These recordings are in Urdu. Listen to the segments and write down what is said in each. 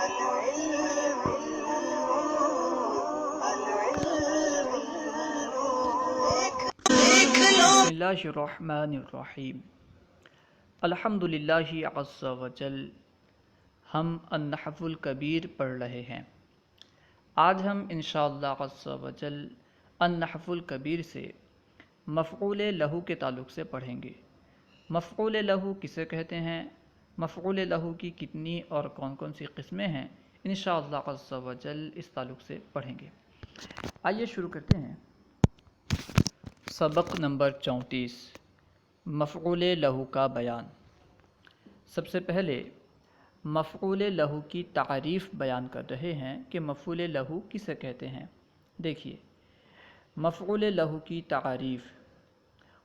بسم اللہ الرحمن الرحیم الحمدللہ عز وجل. ہم النحو الکبیر پڑھ رہے ہیں. آج ہم انشاءاللہ عز وجل النحو الکبیر سے مفعول لہو کے تعلق سے پڑھیں گے. مفعول لہو کسے کہتے ہیں، مفعول لہو کی کتنی اور کون کون سی قسمیں ہیں، انشاءاللہ عز وجل اس تعلق سے پڑھیں گے. آئیے شروع کرتے ہیں. سبق نمبر 34 مفعول لہو کا بیان. سب سے پہلے مفعول لہو کی تعریف بیان کر رہے ہیں کہ مفعول لہو کسے کہتے ہیں. دیکھیے، مفعول لہو کی تعریف: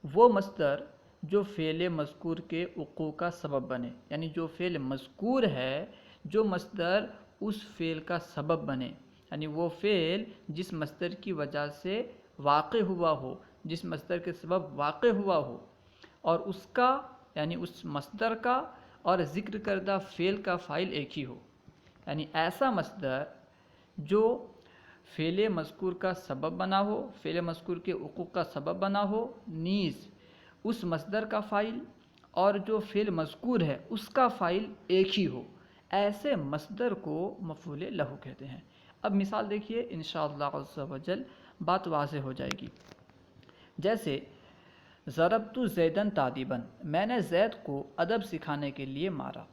وہ مصدر جو فعل مذکور کے وقوع کا سبب بنے، یعنی جو فعل مذکور ہے جو مصدر اس فعل کا سبب بنے، یعنی وہ فعل جس مصدر کی وجہ سے واقع ہوا ہو، جس مصدر کے سبب واقع ہوا ہو، اور اس کا یعنی اس مصدر کا اور ذکر کردہ فعل کا فاعل ایک ہی ہو. یعنی ایسا مصدر جو فعل مذکور کا سبب بنا ہو، فعل مذکور کے وقوع کا سبب بنا ہو، نیز اس مصدر کا فاعل اور جو فعل مذکور ہے اس کا فاعل ایک ہی ہو، ایسے مصدر کو مفعول لہو کہتے ہیں. اب مثال دیکھیے، انشاءاللہ عز وجل بات واضح ہو جائے گی. جیسے ضربت زیدن تادیباً، میں نے زید کو ادب سکھانے کے لیے مارا.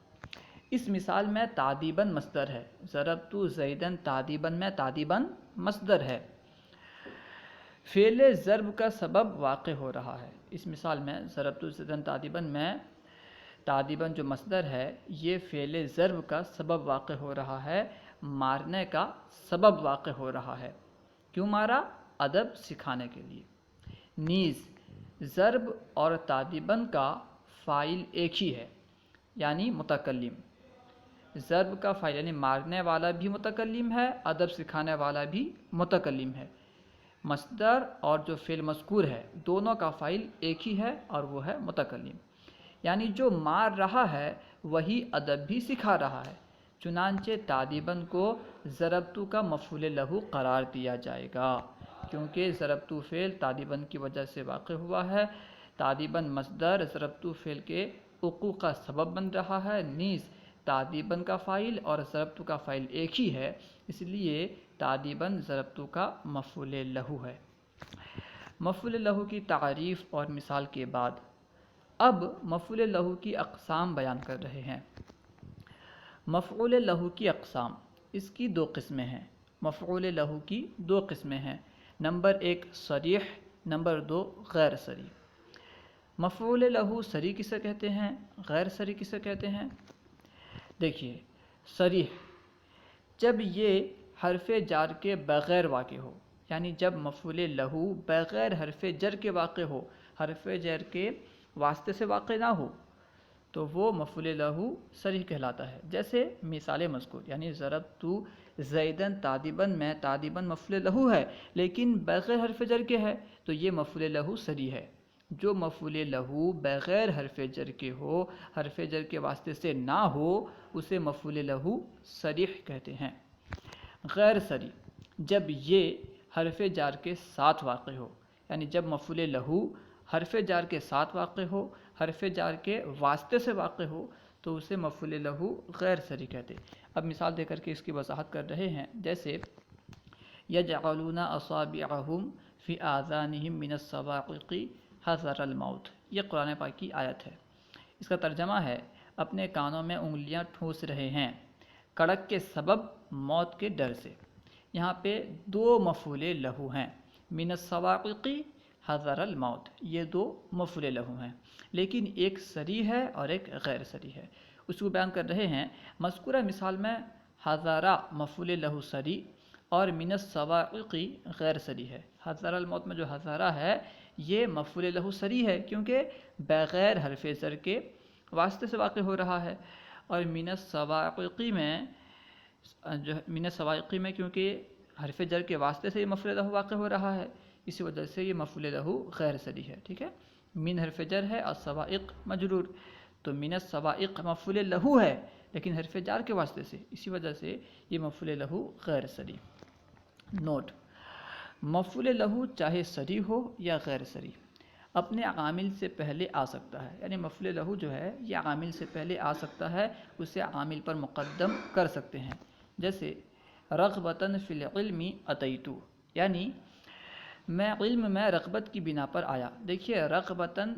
اس مثال میں تادیباً مصدر ہے، ضربت زیدن تادیباً میں تادیباً مصدر ہے. فعل ضرب کا سبب واقع ہو رہا ہے. اس مثال میں ضربت زیدن تادیباً میں تادیباً جو مصدر ہے یہ فعل ضرب کا سبب واقع ہو رہا ہے، مارنے کا سبب واقع ہو رہا ہے. کیوں مارا؟ ادب سکھانے کے لیے. نیز ضرب اور تادیباً کا فاعل ایک ہی ہے، یعنی متکلم. ضرب کا فاعل یعنی مارنے والا بھی متکلم ہے، ادب سکھانے والا بھی متکلم ہے. مصدر اور جو فعل مذکور ہے دونوں کا فاعل ایک ہی ہے اور وہ ہے متکلم. یعنی جو مار رہا ہے وہی ادب بھی سکھا رہا ہے. چنانچہ تادیباً کو ضربتو کا مفعول لہو قرار دیا جائے گا، کیونکہ ضربتو فعل تادیباً کی وجہ سے واقع ہوا ہے. تادیباً مصدر ضربتو فعل کے وقوع کا سبب بن رہا ہے، نیز تادیباً کا فاعل اور ضربتو کا فاعل ایک ہی ہے، اس لیے تادیباً ضربتو کا مفعول لہو ہے. مفعول لہو کی تعریف اور مثال کے بعد اب مفعول لہو کی اقسام بیان کر رہے ہیں. مفعول لہو کی اقسام: اس کی دو قسمیں ہیں. مفعول لہو کی دو قسمیں ہیں. نمبر 1 صریح، نمبر 2 غیر صریح. مفعول لہو صریح کسے کہتے ہیں، غیر صریح کسے کہتے ہیں؟ دیکھیے، صریح جب یہ حرف جار کے بغیر واقع ہو، یعنی جب مفعول لہو بغیر حرف جر کے واقع ہو، حرف جر کے واسطے سے واقع نہ ہو، تو وہ مفعول لہو صریح کہلاتا ہے. جیسے مثال مذکور، یعنی ضربت زیدن تادیباً میں تادیباً مفعول لہو ہے لیکن بغیر حرف جر کے ہے، تو یہ مفعول لہو صریح ہے. جو مفعول لہو بغیر حرف جر کے ہو، حرف جر کے واسطے سے نہ ہو، اسے مفعول لہو صریح کہتے ہیں. غیر صریح جب یہ حرف جار کے ساتھ واقع ہو، یعنی جب مفعول لہو حرف جار کے ساتھ واقع ہو، حرف جار کے واسطے سے واقع ہو، تو اسے مفعول لہو غیر صریح کہتے. اب مثال دے کر کے اس کی وضاحت کر رہے ہیں. جیسے یجعلون اصابعهم فی آذانہم من الصواعق حذر الموت، یہ قرآن پاک کی آیت ہے. اس کا ترجمہ ہے اپنے کانوں میں انگلیاں ٹھوس رہے ہیں کڑک کے سبب موت کے ڈر سے. یہاں پہ دو مفعول لہو ہیں، من الصواعق حذر الموت، یہ دو مفعول لہو ہیں، لیکن ایک صریح ہے اور ایک غیر صریح ہے. اس کو بیان کر رہے ہیں. مذکورہ مثال میں حذر مفعول لہو صریح اور من الصواعق غیر صریح ہے. حذر الموت میں جو حذر ہے یہ مفعول لہو صریح ہے کیونکہ بغیر حرف جر کے واسطے سے واقع ہو رہا ہے، اور من الصواعق میں کیونکہ حرف جر کے واسطے سے یہ مفعول لہو واقع ہو رہا ہے، اسی وجہ سے یہ مفعول لہو غیر صریح ہے. ٹھیک ہے، من حرف جر ہے اور صواعق مجرور، تو من السوائق مفعول لہو ہے لیکن حرف جار کے واسطے سے، اسی وجہ سے یہ مفعول لہو غیر صریح۔ نوٹ: مفعول لہو چاہے صریح ہو یا غیر صریح اپنے عامل سے پہلے آ سکتا ہے، یعنی مفعول لہو جو ہے یہ عامل سے پہلے آ سکتا ہے، اسے عامل پر مقدم کر سکتے ہیں۔ جیسے رغبتاً فی العلم اتیتو، یعنی میں علم میں رغبت کی بنا پر آیا۔ دیکھیے رغبتاً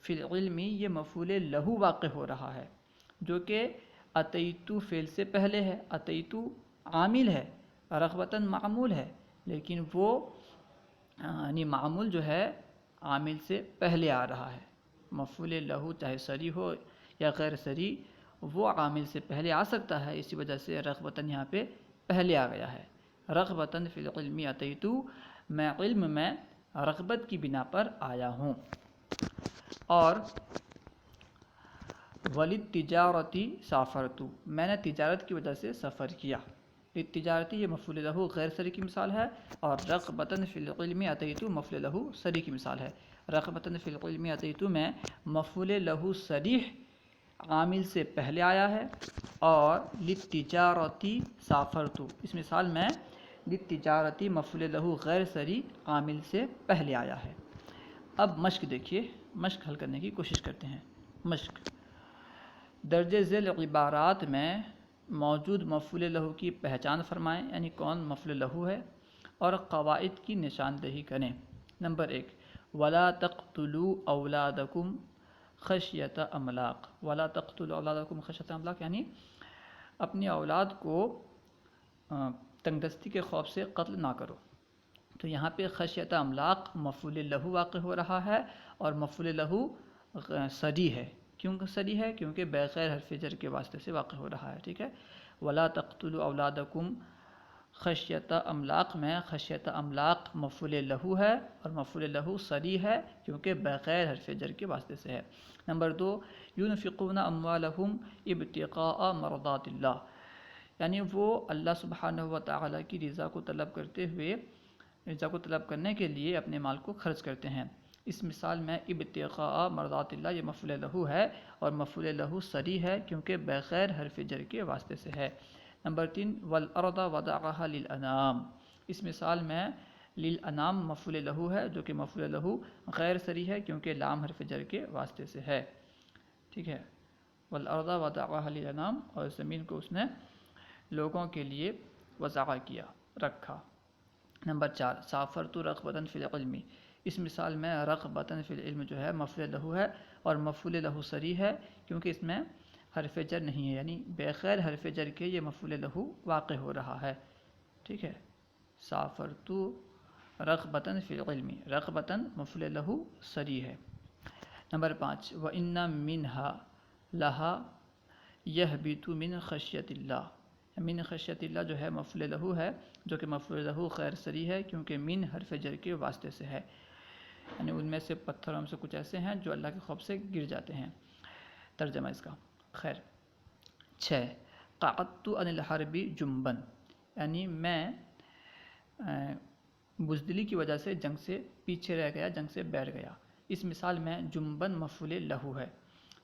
فی العلم یہ مفعول لہو واقع ہو رہا ہے جو کہ اتیتو فعل سے پہلے ہے۔ اتیتو عامل ہے، رغبتاً معمول ہے، لیکن وہ یعنی معمول جو ہے عامل سے پہلے آ رہا ہے۔ مفعول لہو چاہے صریح ہو یا غیر صریح وہ عامل سے پہلے آ سکتا ہے، اسی وجہ سے رغبتاً یہاں پہ پہلے آ گیا ہے۔ رغبتاً فی العلم اتیتو، میں علم میں رغبت کی بنا پر آیا ہوں۔ اور وللتجارتی سافرتو، میں نے تجارت کی وجہ سے سفر کیا۔ للتجارتی یہ مفعول لہو غیر صریح کی مثال ہے، اور رغبتاً فی العلم اتیتو مفعول لہو صریح کی مثال ہے۔ رغبتاً فی العلم اتیتو میں مفعول لہو صریح عامل سے پہلے آیا ہے، اور للتجارتی سافرتو اس مثال میں للتجارتی مفعول لہو غیر صریح عامل سے پہلے آیا ہے۔ اب مشق دیکھیے، مشق حل کرنے کی کوشش کرتے ہیں۔ مشق: درج ذیل عبارات میں موجود مفعول لہو کی پہچان فرمائیں، یعنی کون مفعول لہو ہے، اور قواعد کی نشاندہی کریں۔ نمبر 1، ولا تقتلوا اولادکم خشیۃ املاق۔ ولا تقتلوا اولادکم خشیۃ املاق یعنی اپنی اولاد کو تنگ دستی کے خوف سے قتل نہ کرو۔ تو یہاں پہ خشیۃ املاق مفعول لہو واقع ہو رہا ہے، اور مفعول لہو صریح ہے۔ کیوں صریح ہے؟ کیونکہ بغیر حرف جر کے واسطے سے واقع ہو رہا ہے، ٹھیک ہے۔ ولا تقتلوا اولادکم خشیۃ املاق میں خشیۃ املاق مفعول لہو ہے، اور مفعول لہو صریح ہے کیونکہ بغیر حرف جر کے واسطے سے ہے۔ نمبر 2، ينفقون اموالهم ابتغاء مرضات اللہ، یعنی وہ اللہ سبحانہ و تعالیٰ کی رضا کو طلب کرنے کے لیے اپنے مال کو خرچ کرتے ہیں۔ اس مثال میں ابتغاء مرضات اللہ یہ مفعول لہو ہے، اور مفعول لہو صریح ہے کیونکہ بغیر حرف جر کے واسطے سے ہے۔ نمبر 3، والارض وضعها للانام، اس مثال میں للانام مفعول لہو ہے جو کہ مفعول لہو غیر صریح ہے کیونکہ لام حرف جر کے واسطے سے ہے، ٹھیک ہے۔ والارض وضعها للانام، اور زمین کو اس نے لوگوں کے لیے وضع کیا، رکھا۔ نمبر 4، سافرت رغبتاً فی العلم، اس مثال میں رغبتاً فی العلم جو ہے مفعول لہو ہے، اور مفعول لہو صریح ہے کیونکہ اس میں حرف جر نہیں ہے، یعنی بغیر حرف جر کے یہ مفعول لہو واقع ہو رہا ہے، ٹھیک ہے۔ سافرت رغبتاً فی العلم، رغبتاً مفعول لہو صریح ہے۔ نمبر 5، وَإِنَّ مِنْهَا لَهَا يَهْبِطُ مِنْ خَشْيَةِ اللَّهِ، من خشیت اللہ جو ہے مفعول لہو ہے جو کہ مفعول لہو غیر صریح ہے کیونکہ من حرف جر کے واسطے سے ہے، یعنی ان میں سے پتھروں سے کچھ ایسے ہیں جو اللہ کے خوف سے گر جاتے ہیں۔ ترجمہ اس کا خیر۔ 6، قعدت عن الحرب جنبا، یعنی میں بزدلی کی وجہ سے جنگ سے پیچھے رہ گیا، جنگ سے بیٹھ گیا۔ اس مثال میں جنبا مفعول لہو ہے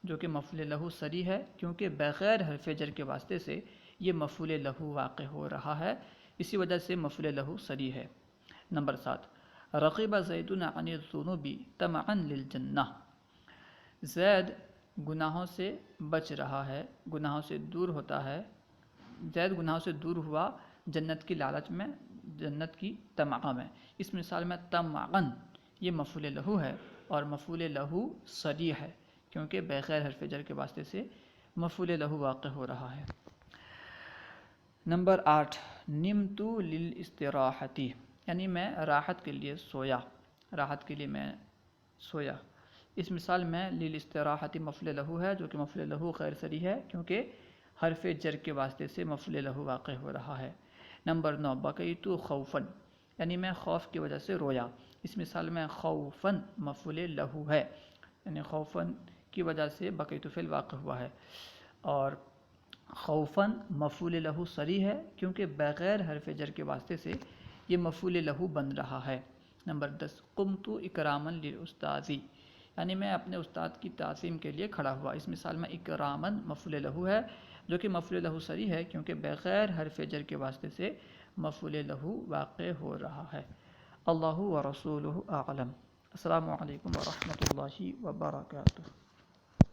جو کہ مفعول لہو صریح ہے کیونکہ بغیر حرف جر کے واسطے سے یہ مفعول لہو واقع ہو رہا ہے، اسی وجہ سے مفعول لہو صریح ہے۔ نمبر 7، رغب زید عن الذنوب طمعا للجنہ، زید گناہوں سے بچ رہا ہے، گناہوں سے دور ہوتا ہے، زید گناہوں سے دور ہوا جنت کی لالچ میں، جنت کی طمع میں۔ اس مثال میں طمعا یہ مفعول لہو ہے، اور مفعول لہو صریح ہے کیونکہ بغیر حرف جر کے واسطے سے مفعول لہو واقع ہو رہا ہے۔ نمبر 8، نمت للاستراحۃ، یعنی میں راحت کے لیے سویا، راحت کے لیے میں سویا۔ اس مثال میں للاستراحۃ مفعول لہو ہے جو کہ مفعول لہو غیر صریح ہے کیونکہ حرف جر کے واسطے سے مفعول لہو واقع ہو رہا ہے۔ نمبر 9، بکیت خوفا، یعنی میں خوف کی وجہ سے رویا۔ اس مثال میں خوفا مفعول لہو ہے، یعنی خوفا کی وجہ سے بکیت فعل واقع ہوا ہے، اور خوفاً مفعول لہو صریح ہے کیونکہ بغیر حرف جر کے واسطے سے یہ مفعول لہو بن رہا ہے۔ نمبر 10، قمت اکراما للاستاذ، یعنی میں اپنے استاد کی تعظیم کے لیے کھڑا ہوا۔ اس مثال میں اکرامن مفعول لہو ہے جو کہ مفعول لہو صریح ہے کیونکہ بغیر حرف جر کے واسطے سے مفعول لہو واقع ہو رہا ہے۔ اللہ و رسولہ اعلم۔ السلام علیکم ورحمۃ اللہ وبرکاتہ۔